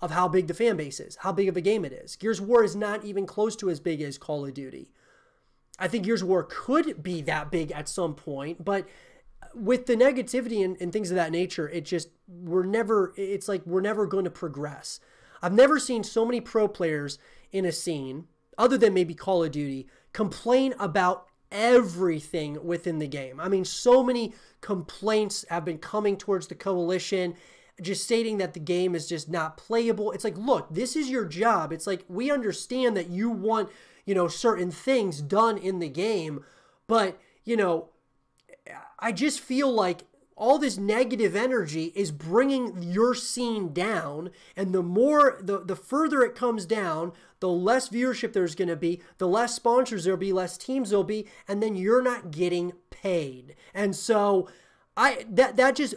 of how big the fan base is, how big of a game it is. Gears of War is not even close to as big as Call of Duty. I think Gears of War could be that big at some point, but with the negativity and things of that nature, we're never going to progress. I've never seen so many pro players in a scene, other than maybe Call of Duty, complain about everything within the game. I mean, so many complaints have been coming towards the Coalition, just stating that the game is just not playable. It's like, look, this is your job. It's like, we understand that you want, certain things done in the game, but, I just feel like all this negative energy is bringing your scene down, and the further it comes down, the less viewership there's going to be, the less sponsors there'll be, less teams there'll be, and then you're not getting paid. And so that just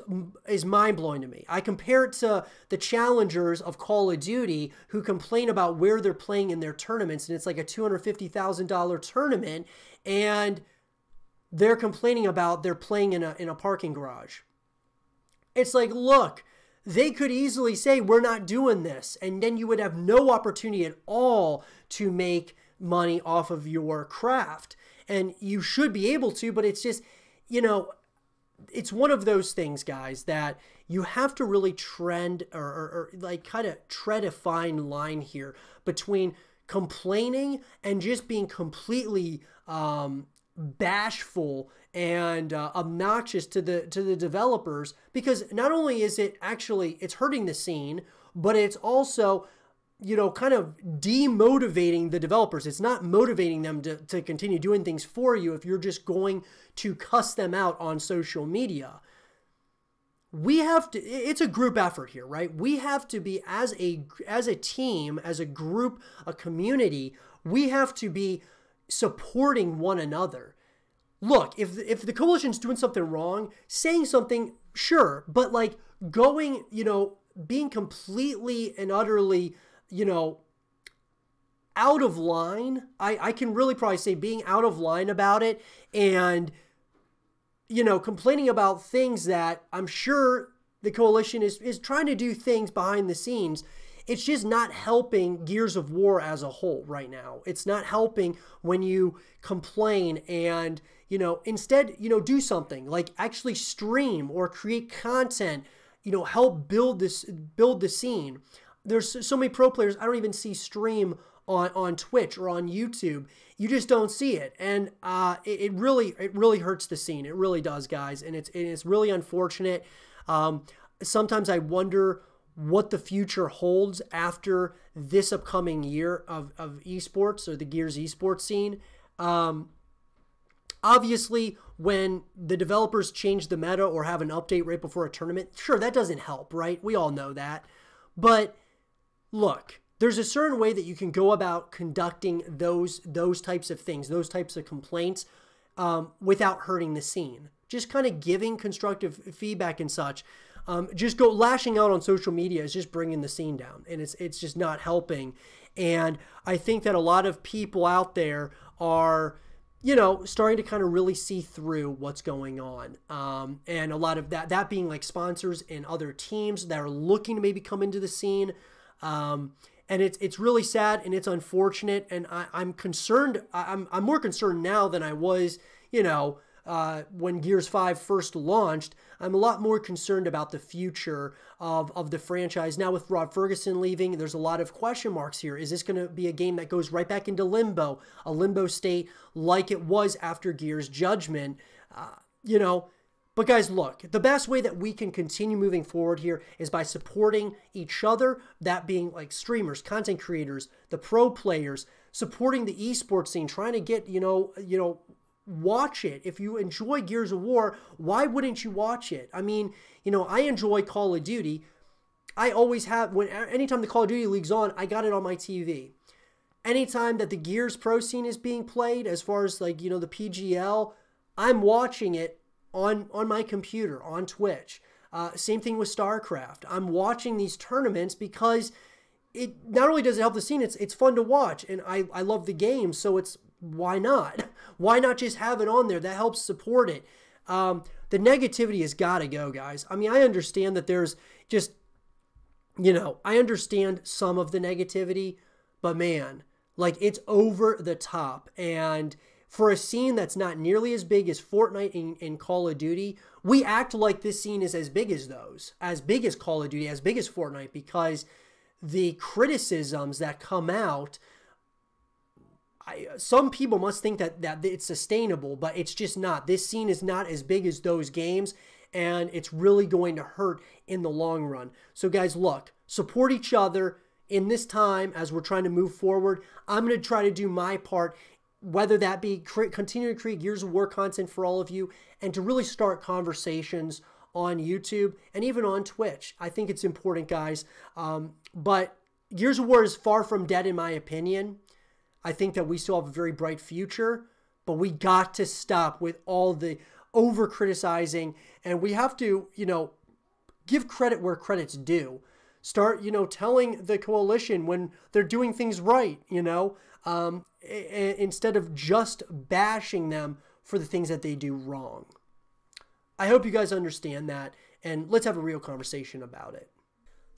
is mind-blowing to me. I compare it to the challengers of Call of Duty who complain about where they're playing in their tournaments, and it's like a $250,000 tournament, and they're complaining about they're playing in a parking garage. It's like, look, they could easily say, we're not doing this, and then you would have no opportunity at all to make money off of your craft. And you should be able to, but it's just, it's one of those things, guys, that you have to really tread a fine line here between complaining and just being completely bashful and obnoxious to the developers, because not only is it's hurting the scene, but it's also, kind of demotivating the developers. It's not motivating them to continue doing things for you if you're just going to cuss them out on social media. We have to, it's a group effort here, right? We have to be, as a team, as a group, a community, we have to be supporting one another. Look, if the Coalition's doing something wrong, saying something, sure, but like going, being completely and utterly, out of line, I can really probably say being out of line about it, and, complaining about things that I'm sure the Coalition is trying to do things behind the scenes. It's just not helping Gears of War as a whole right now. It's not helping when you complain and, instead, do something like actually stream or create content, help build the scene. There's so many pro players I don't even see stream on Twitch or on YouTube. You just don't see it, and it really hurts the scene. It really does, guys, and it's really unfortunate. Sometimes I wonder what the future holds after this upcoming year of esports, or the Gears esports scene. Obviously, when the developers change the meta or have an update right before a tournament, sure, that doesn't help, right? We all know that. But look, there's a certain way that you can go about conducting those types of things, those types of complaints, without hurting the scene. Just kind of giving constructive feedback and such. Just go lashing out on social media is just bringing the scene down, and it's just not helping. And I think that a lot of people out there are, you know, starting to kind of really see through what's going on. And a lot of that being like sponsors and other teams that are looking to maybe come into the scene. And it's really sad, and it's unfortunate. And I'm concerned. I'm more concerned now than I was, you know, when Gears 5 first launched. I'm a lot more concerned about the future of the franchise. Now with Rod Ferguson leaving, there's a lot of question marks here. Is this going to be a game that goes right back into limbo, a limbo state like it was after Gears Judgment? You know, but guys, look, the best way that we can continue moving forward here is by supporting each other, that being like streamers, content creators, the pro players, supporting the esports scene, trying to get, you know, watch it. If you enjoy Gears of War, why wouldn't you watch it? I mean, you know, I enjoy Call of Duty. I always have, anytime the Call of Duty League's on, I got it on my TV. Anytime that the Gears Pro scene is being played, as far as like, you know, the PGL, I'm watching it on my computer, on Twitch. Same thing with StarCraft. I'm watching these tournaments because it not only does it help the scene, it's fun to watch, and I love the game, so it's, why not? Why not just have it on there? That helps support it. The negativity has got to go, guys. I mean, I understand that there's just, you know, I understand some of the negativity, but man, like, it's over the top. And for a scene that's not nearly as big as Fortnite and Call of Duty, we act like this scene is as big as those, as big as Call of Duty, as big as Fortnite, because the criticisms that come out, some people must think that it's sustainable, but it's just not. This scene is not as big as those games, and it's really going to hurt in the long run. So guys, look, support each other in this time as we're trying to move forward. I'm going to try to do my part, whether that be continue to create Gears of War content for all of you, and to really start conversations on YouTube and even on Twitch. I think it's important, guys. But Gears of War is far from dead, in my opinion. I think that we still have a very bright future, but we got to stop with all the over criticizing, and we have to, you know, give credit where credit's due. Start, you know, telling the coalition when they're doing things right, you know, instead of just bashing them for the things that they do wrong. I hope you guys understand that, and let's have a real conversation about it.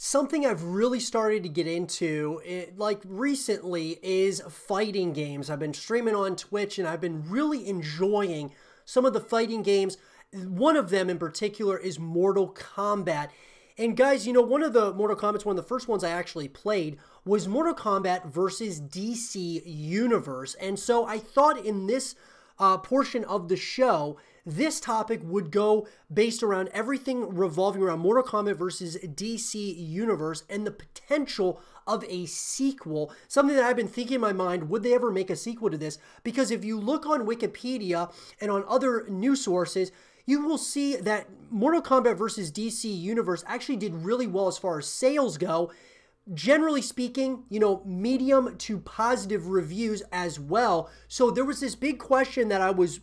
Something I've really started to get into, like recently, is fighting games. I've been streaming on Twitch, and I've been really enjoying some of the fighting games. One of them in particular is Mortal Kombat. And guys, you know, one of the Mortal Kombat's, one of the first ones I actually played was Mortal Kombat versus DC Universe. And so I thought in this portion of the show, this topic would go based around everything revolving around Mortal Kombat versus DC Universe and the potential of a sequel. Something that I've been thinking in my mind, would they ever make a sequel to this? Because if you look on Wikipedia and on other news sources, you will see that Mortal Kombat versus DC Universe actually did really well as far as sales go. Generally speaking, you know, medium to positive reviews as well. So there was this big question that I was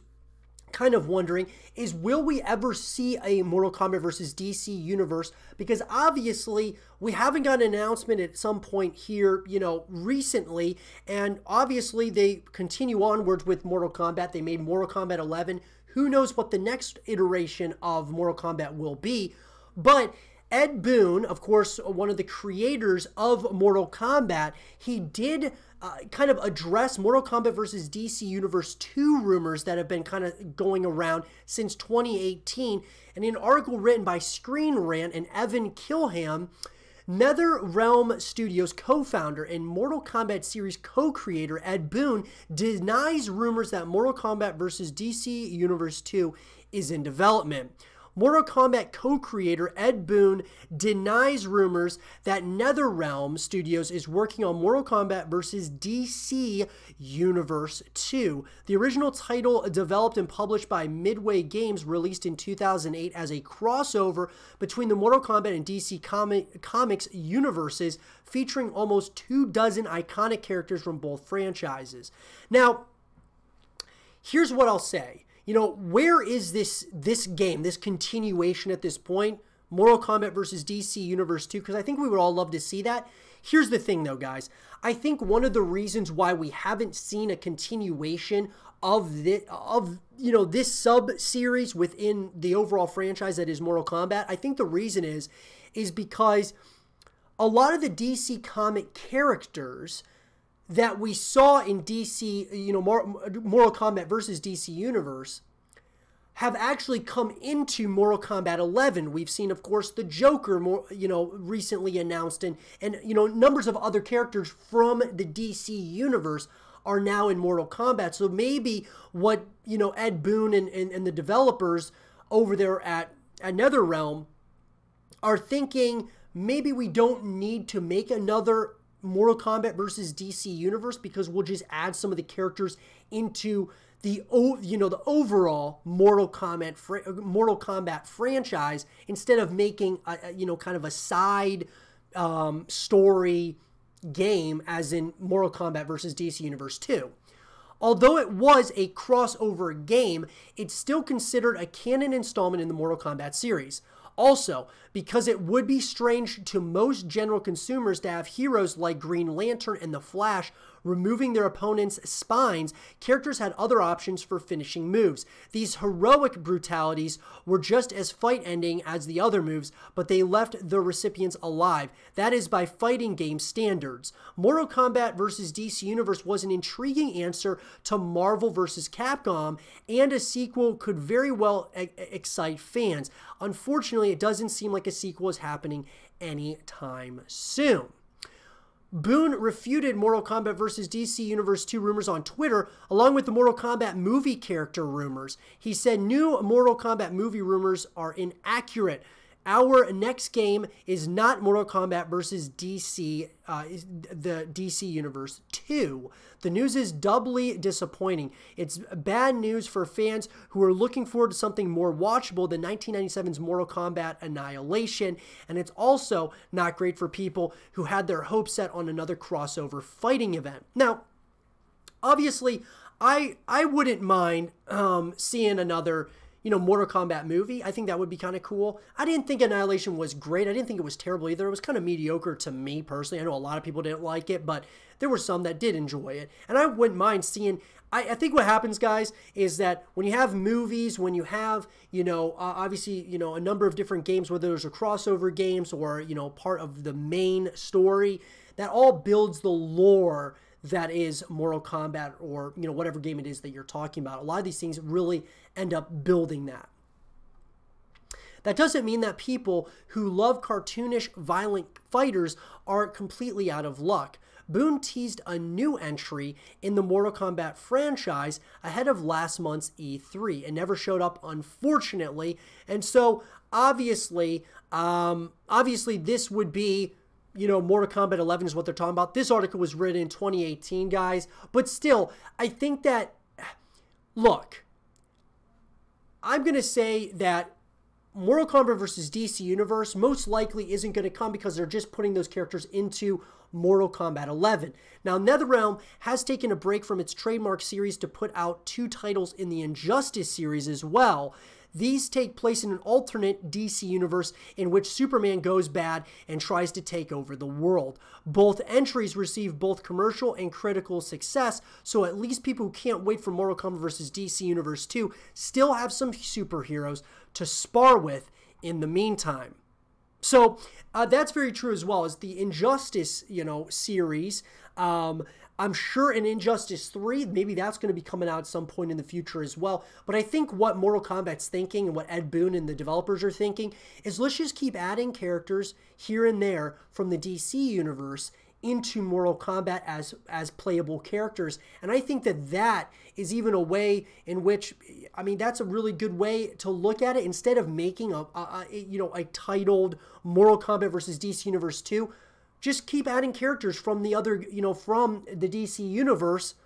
kind of wondering is, will we ever see a Mortal Kombat versus DC Universe? Because obviously we haven't got an announcement at some point here, you know, recently, and obviously they continue onwards with Mortal Kombat. They made Mortal Kombat 11. Who knows what the next iteration of Mortal Kombat will be? But Ed Boon, of course, one of the creators of Mortal Kombat, he did kind of address Mortal Kombat versus DC Universe 2 rumors that have been kind of going around since 2018. And in an article written by Screen Rant and Evan Kilham, NetherRealm Studios co-founder and Mortal Kombat series co-creator Ed Boon denies rumors that Mortal Kombat vs. DC Universe 2 is in development. Mortal Kombat co-creator Ed Boon denies rumors that NetherRealm Studios is working on Mortal Kombat vs. DC Universe 2. The original title, developed and published by Midway Games, released in 2008 as a crossover between the Mortal Kombat and DC Comics universes, featuring almost 24 iconic characters from both franchises. Now, here's what I'll say. You know, where is this game, this continuation at this point? Mortal Kombat versus DC Universe 2, because I think we would all love to see that. Here's the thing, though, guys. I think one of the reasons why we haven't seen a continuation of this sub-series within the overall franchise that is Mortal Kombat, I think the reason is because a lot of the DC comic characters that we saw in DC, Mortal Kombat versus DC Universe, have actually come into Mortal Kombat 11. We've seen, of course, the Joker, recently announced, and numbers of other characters from the DC Universe are now in Mortal Kombat. So maybe what, Ed Boon and the developers over there at NetherRealm are thinking, maybe we don't need to make another Mortal Kombat versus DC Universe, because we'll just add some of the characters into the overall Mortal Kombat franchise, instead of making kind of a side story game as in Mortal Kombat versus DC Universe 2. Although it was a crossover game, it's still considered a canon installment in the Mortal Kombat series. Also, because it would be strange to most general consumers to have heroes like Green Lantern and the Flash removing their opponents' spines, characters had other options for finishing moves. These heroic brutalities were just as fight-ending as the other moves, but they left the recipients alive. That is by fighting game standards. Mortal Kombat vs. DC Universe was an intriguing answer to Marvel vs. Capcom, and a sequel could very well excite fans. Unfortunately, it doesn't seem like a sequel is happening anytime soon. Boon refuted Mortal Kombat vs. DC Universe 2 rumors on Twitter, along with the Mortal Kombat movie character rumors. He said new Mortal Kombat movie rumors are inaccurate. Our next game is not Mortal Kombat vs. DC, the DC Universe 2. The news is doubly disappointing. It's bad news for fans who are looking forward to something more watchable than 1997's Mortal Kombat Annihilation, and it's also not great for people who had their hopes set on another crossover fighting event. Now, obviously, I wouldn't mind seeing another Mortal Kombat movie. I think that would be kind of cool. I didn't think Annihilation was great. I didn't think it was terrible either. It was kind of mediocre to me personally. I know a lot of people didn't like it, but there were some that did enjoy it. And I wouldn't mind seeing, I think what happens, guys, is that when you have movies, when you have, obviously, a number of different games, whether those are crossover games or, part of the main story, that all builds the lore that is Mortal Kombat, or whatever game it is that you're talking about. A lot of these things really end up building that. That doesn't mean that people who love cartoonish, violent fighters are completely out of luck. Boon teased a new entry in the Mortal Kombat franchise ahead of last month's E3. It never showed up, unfortunately, and so obviously this would be, Mortal Kombat 11 is what they're talking about. This article was written in 2018, guys. But still, I think that, look, I'm going to say that Mortal Kombat vs. DC Universe most likely isn't going to come because they're just putting those characters into Mortal Kombat 11. Now, NetherRealm has taken a break from its trademark series to put out 2 titles in the Injustice series as well. These take place in an alternate DC universe in which Superman goes bad and tries to take over the world. Both entries receive both commercial and critical success, so at least people who can't wait for Mortal Kombat vs. DC Universe 2 still have some superheroes to spar with in the meantime. So that's very true as well as the Injustice, series. I'm sure in Injustice 3, maybe that's going to be coming out at some point in the future as well. But I think what Mortal Kombat's thinking and what Ed Boon and the developers are thinking is let's just keep adding characters here and there from the DC universe into Mortal Kombat as playable characters. And I think that is even a way in which, I mean, that's a really good way to look at it. Instead of making a titled Mortal Kombat versus DC Universe 2, just keep adding characters from the other, from the DC universe.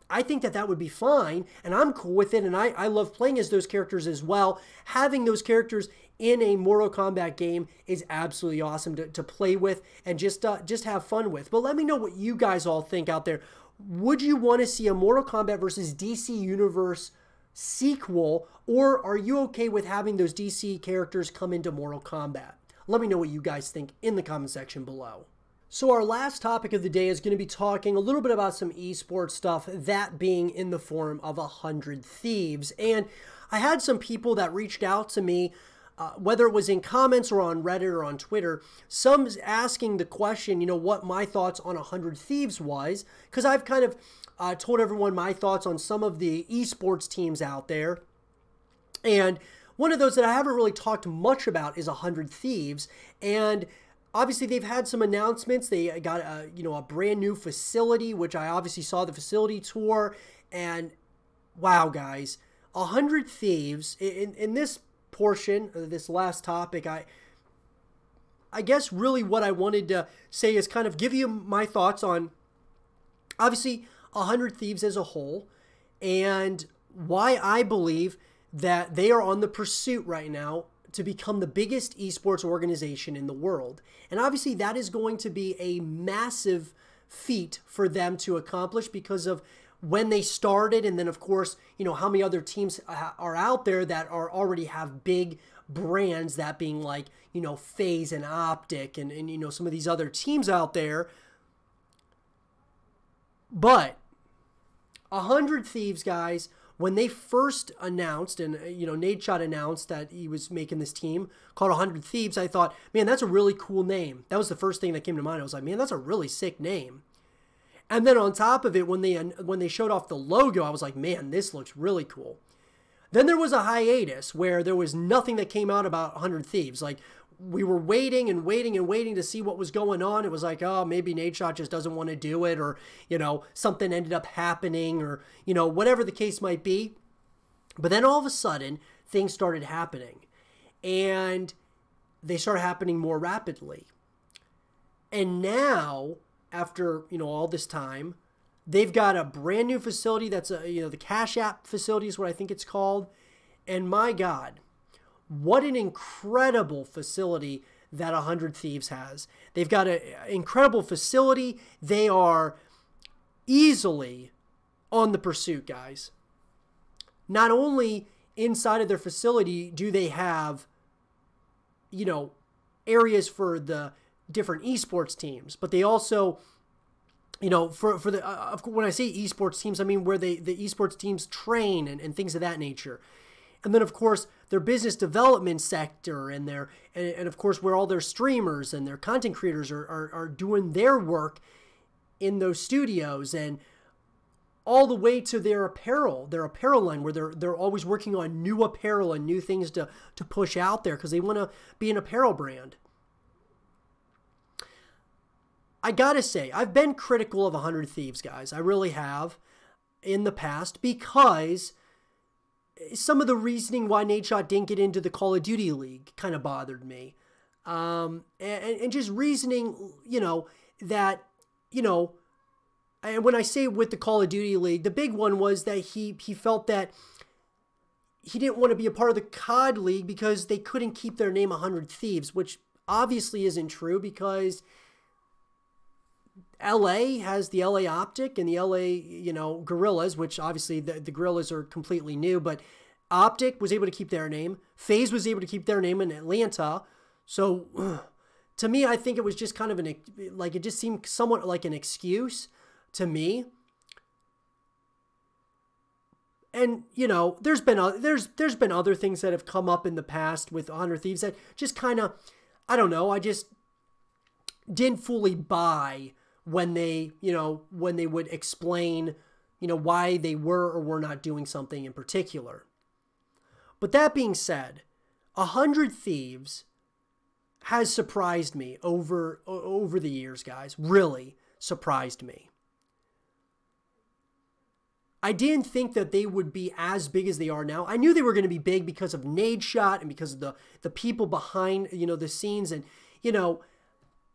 I think that would be fine, and I'm cool with it, and I love playing as those characters as well. Having those characters in a Mortal Kombat game is absolutely awesome to play with and just have fun with. But let me know what you guys all think out there. Would you want to see a Mortal Kombat versus DC Universe sequel, or are you okay with having those DC characters come into Mortal Kombat? Let me know what you guys think in the comment section below. So our last topic of the day is going to be talking a little bit about some esports stuff, that being in the form of 100 Thieves. And I had some people that reached out to me, whether it was in comments or on Reddit or on Twitter, some asking the question, what my thoughts on 100 Thieves was, because I've kind of told everyone my thoughts on some of the esports teams out there. And one of those that I haven't really talked much about is 100 Thieves, and obviously they've had some announcements. They got a brand new facility, which I obviously saw the facility tour, and wow, guys, 100 Thieves in this portion of this last topic, I guess really what I wanted to say is kind of give you my thoughts on obviously 100 Thieves as a whole, and why I believe that they are on the pursuit right now to become the biggest esports organization in the world. And obviously that is going to be a massive feat for them to accomplish because of when they started, and then of course, how many other teams are out there that already have big brands, that being like, FaZe and Optic and some of these other teams out there. But 100 Thieves, guys, when they first announced, and Nadeshot announced that he was making this team called 100 Thieves, I thought, man, that's a really cool name. That was the first thing that came to mind. I was like, man, that's a really sick name. And then on top of it, when they showed off the logo, I was like, man, this looks really cool. Then there was a hiatus where there was nothing that came out about 100 Thieves. Like, we were waiting and waiting and waiting to see what was going on. It was like, oh, maybe Nadeshot just doesn't want to do it, or, something ended up happening, or, whatever the case might be. But then all of a sudden, things started happening. And they started happening more rapidly. And now, after, all this time, they've got a brand new facility that's, the Cash App facility is what I think it's called. And my God, what an incredible facility that 100 Thieves has. They've got an incredible facility. They are easily on the pursuit, guys. Not only inside of their facility do they have, areas for the different esports teams, but they also, for the when I say esports teams, I mean where the esports teams train and things of that nature. And then, of course, their business development sector and of course, where all their streamers and their content creators are doing their work in those studios, and all the way to their apparel line, where they're always working on new apparel and new things to push out there because they want to be an apparel brand. I gotta say, I've been critical of 100 Thieves, guys. I really have in the past, because some of the reasoning why Nadeshot didn't get into the Call of Duty League kind of bothered me. And just reasoning, that, and when I say with the Call of Duty League, the big one was that he felt that he didn't want to be a part of the COD League because they couldn't keep their name 100 Thieves, which obviously isn't true, because LA has the LA Optic and the LA, Guerrillas, which obviously the Guerrillas are completely new, but Optic was able to keep their name. FaZe was able to keep their name in Atlanta. So to me, I think it was just kind of it just seemed somewhat like an excuse to me. And, there's been other things that have come up in the past with 100 Thieves that just kind of, I don't know, I just didn't fully buy when they, when they would explain, why they were or were not doing something in particular. But that being said, 100 Thieves has surprised me over the years, guys. Really surprised me. I didn't think that they would be as big as they are now. I knew they were going to be big because of Nadeshot and because of the people behind, the scenes. And,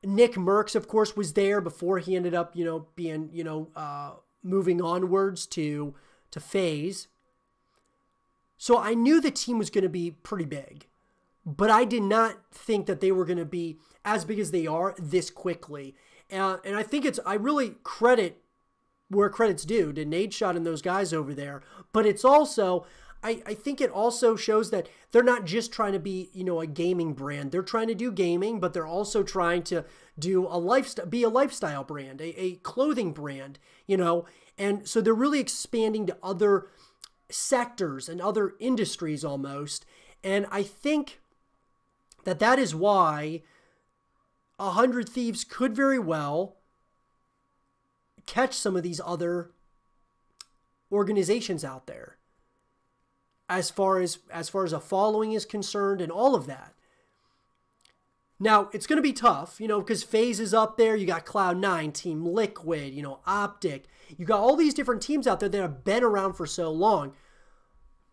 Nick Merckx, of course, was there before he ended up, being, moving onwards to FaZe. So I knew the team was going to be pretty big. But I did not think that they were going to be as big as they are this quickly. And I think I really credit where credit's due to Nadeshot and those guys over there. But it's also, I think it also shows that they're not just trying to be, a gaming brand. They're trying to do gaming, but they're also trying to do be a lifestyle brand, a clothing brand, And so they're really expanding to other sectors and other industries almost. And I think that is why 100 Thieves could very well catch some of these other organizations out there as far as a following is concerned and all of that. Now, it's going to be tough, because FaZe is up there. You got Cloud9, Team Liquid, Optic. You got all these different teams out there that have been around for so long.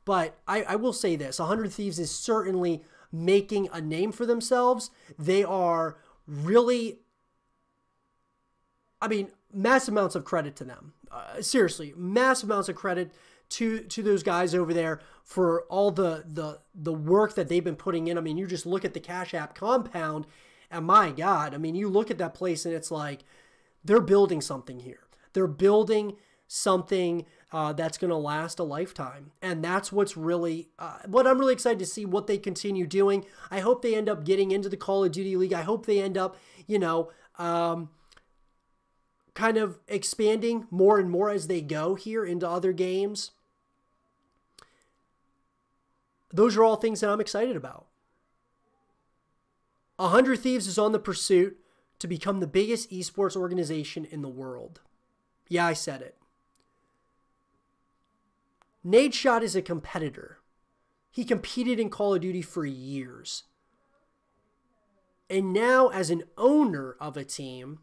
But I will say this, 100 Thieves is certainly making a name for themselves. They are really, massive amounts of credit to them. Seriously, massive amounts of credit to those guys over there for all the work that they've been putting in. You just look at the Cash App compound, and my God, you look at that place and it's like they're building something here. They're building something that's going to last a lifetime. And that's what's really, what I'm really excited to see what they continue doing. I hope they end up getting into the Call of Duty League. I hope they end up, kind of expanding more and more as they go here into other games. Those are all things that I'm excited about. 100 Thieves is on the pursuit to become the biggest esports organization in the world. Yeah, I said it. Nadeshot is a competitor. He competed in Call of Duty for years. And now as an owner of a team,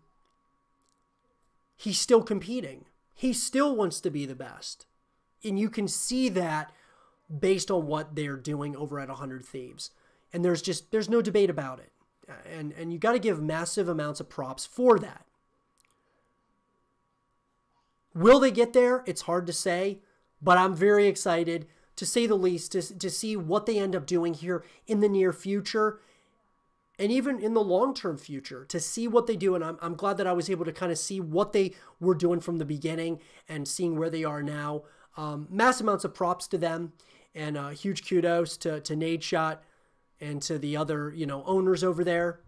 he's still competing. He still wants to be the best. And you can see that based on what they're doing over at 100 Thieves. And there's no debate about it. And you got to give massive amounts of props for that. Will they get there? It's hard to say, but I'm very excited, to say the least, to see what they end up doing here in the near future and even in the long-term future, to see what they do. And I'm glad that I was able to kind of see what they were doing from the beginning and seeing where they are now. Massive amounts of props to them, and huge kudos to Nadeshot and to the other, owners over there.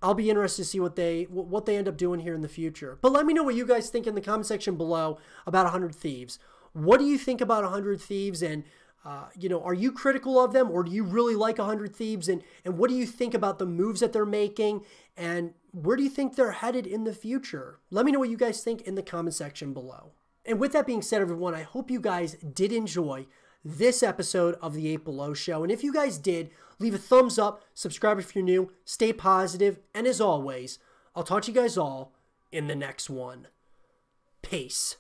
I'll be interested to see what they end up doing here in the future. But let me know what you guys think in the comment section below about 100 Thieves. What do you think about 100 Thieves? And, are you critical of them, or do you really like 100 Thieves? And what do you think about the moves that they're making? And where do you think they're headed in the future? Let me know what you guys think in the comment section below. And with that being said, everyone, I hope you guys did enjoy this episode of the 8 Below Show. And if you guys did, leave a thumbs up, subscribe if you're new, stay positive, and as always, I'll talk to you guys all in the next one. Peace.